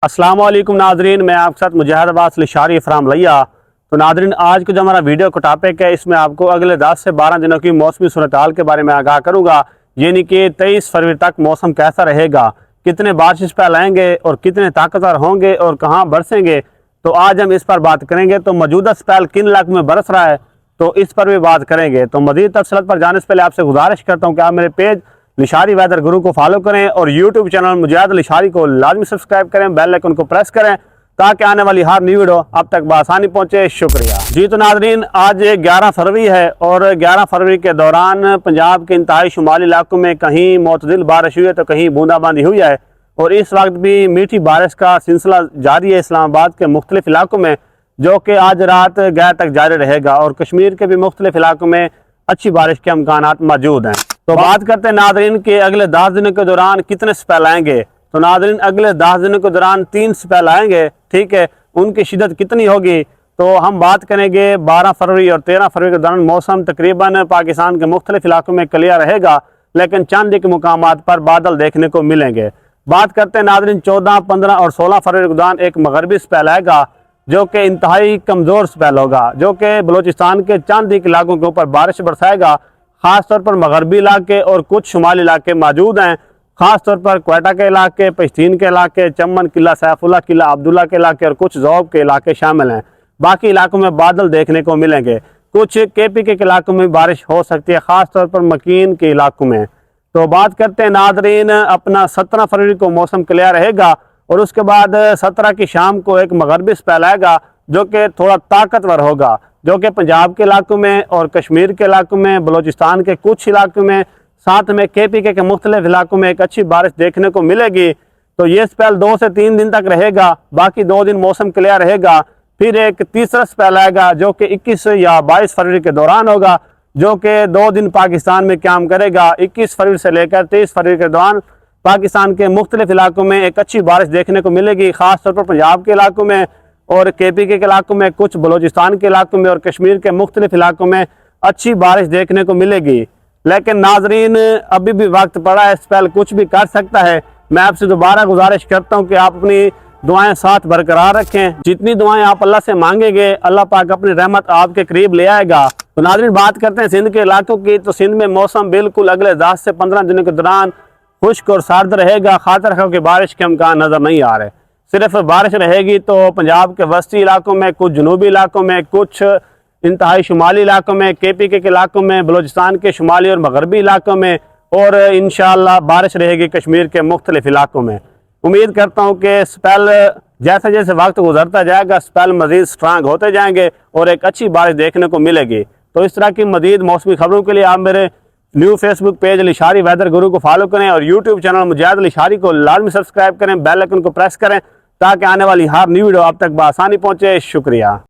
अस्सलाम वालेकुम नाजरीन, मैं आपके साथ मुजाहिद अब्बास लिशारी फ्राम लिया। तो नाजरीन, आज का जो हमारा वीडियो का टॉपिक है, इसमें आपको अगले 10 से 12 दिनों की मौसमी सूरत हाल के बारे में आगाह करूँगा। यानी कि 23 फरवरी तक मौसम कैसा रहेगा, कितने बारिश स्पेल आएंगे और कितने ताकतवर होंगे और कहाँ बरसेंगे। तो आज हम इस पर बात करेंगे। तो मौजूदा स्पेल किन इलाकों में बरस रहा है, तो इस पर भी बात करेंगे। तो मज़ीद तफसीलात पर जाने से पहले आपसे गुजारिश करता हूँ कि आप मेरे पेज लिशारी वेदर गुरु को फॉलो करें और यूट्यूब चैनल मुजाहिद लिशारी को लाजमी सब्सक्राइब करें, बेल आइकन को प्रेस करें ताकि आने वाली हर न्यू वीडियो आप तक बआसानी पहुंचे। शुक्रिया जी। तो नाजरीन, आज 11 फरवरी है और 11 फरवरी के दौरान पंजाब के इंतहाई शुमाली इलाकों में कहीं मोतदिल बारिश हुई है तो कहीं बूंदाबांदी हुई है। और इस वक्त भी मीठी बारिश का सिलसिला जारी है इस्लामाबाद के मुख्तलिफ इलाकों में, जो कि आज रात गैर तक जारी रहेगा। और कश्मीर के भी मुख्तलिफ इलाकों में अच्छी बारिश के इम्कानात मौजूद हैं। तो बात करते हैं नाजरीन के अगले 10 दिनों के दौरान कितने स्पेल आएंगे। तो नाजरीन, अगले 10 दिनों के दौरान 3 स्पेल आएंगे। ठीक है, उनकी शिद्दत कितनी होगी तो हम बात करेंगे। 12 फरवरी और 13 फरवरी के दौरान मौसम तकरीबन पाकिस्तान के मुख्तलिफ इलाकों में क्लियर रहेगा, लेकिन चंद एक मुकामात पर बादल देखने को मिलेंगे। बात करते हैं नाजरीन, 14, 15 और 16 फरवरी के दौरान एक मगरबी स्पेल आएगा, जो कि इंतहाई कमज़ोर स्पेल होगा, जो कि बलूचिस्तान के चंद एक इलाकों के ऊपर बारिश बरसाएगा। ख़ास तौर पर मगरबी इलाके और कुछ शुमाली इलाके मौजूद हैं। ख़ास तौर पर क्वेटा के इलाके, पश्तीन के इलाके, चमन किला, सैफुल्ला किला, अब्दुल्ला के इलाके और कुछ ज़ौब के इलाके शामिल हैं। बाकी इलाकों में बादल देखने को मिलेंगे। कुछ KP के इलाकों में बारिश हो सकती है, ख़ास तौर पर मकीन के इलाकों में। तो बात करते हैं नाजरीन, अपना 17 फरवरी को मौसम क्लियर रहेगा और उसके बाद 17 की शाम को एक मगरबी स्पेल आएगा, जो कि थोड़ा ताकतवर होगा, जो कि पंजाब के इलाकों में और कश्मीर के इलाकों में, बलूचिस्तान के कुछ इलाकों में, साथ में KP के मुख्तलिफ इलाकों में एक अच्छी बारिश देखने को मिलेगी। तो ये स्पेल 2 से 3 दिन तक रहेगा। बाकी 2 दिन मौसम क्लियर रहेगा। फिर एक तीसरा स्पेल आएगा, जो कि 21 या 22 फरवरी के दौरान होगा, जो कि 2 दिन पाकिस्तान में काम करेगा। 21 फरवरी से लेकर 23 फरवरी के दौरान पाकिस्तान के मुख्तलिफ इलाकों में एक अच्छी बारिश देखने को मिलेगी, ख़ास तौर पर पंजाब के इलाकों में और KP के इलाकों में, कुछ बलूचिस्तान के इलाकों में और कश्मीर के मुख्तलिफ इलाकों में अच्छी बारिश देखने को मिलेगी। लेकिन नाजरीन, अभी भी वक्त पड़ा है, स्पेल कुछ भी कर सकता है। मैं आपसे दोबारा गुजारिश करता हूँ कि आप अपनी दुआएं साथ बरकरार रखें। जितनी दुआएं आप अल्लाह से मांगेंगे, अल्लाह पाक अपनी रहमत आपके करीब ले आएगा। तो नाजरीन, बात करते हैं सिंध के इलाकों की। तो सिंध में मौसम बिल्कुल अगले 10 से 15 दिनों के दौरान खुश्क और सर्द रहेगा। खातर रखो कि बारिश के इम्कान नज़र नहीं आ रहे। सिर्फ बारिश रहेगी तो पंजाब के वस्ती इलाकों में, कुछ जनूबी इलाकों में, कुछ इंतहाई शुमाली इलाकों में, KP के इलाकों में, बलूचिस्तान के शुमाली और मगरबी इलाकों में, और इंशाअल्लाह बारिश रहेगी कश्मीर के मुख्तलिफ इलाकों में। उम्मीद करता हूँ कि स्पेल जैसे जैसे वक्त गुजरता जाएगा, स्पेल मज़ीद स्ट्रांग होते जाएंगे और एक अच्छी बारिश देखने को मिलेगी। तो इस तरह की मज़ीद मौसमी खबरों के लिए आप मेरे न्यू फेसबुक पेज लिशारी वेदर गुरु को फॉलो करें और यूट्यूब चैनल मुजाहिद लिशारी को लाजमी सब्सक्राइब करें, बेल आइकन को प्रेस करें ताकि आने वाली हर न्यू वीडियो आप तक बआसानी पहुँचे। शुक्रिया।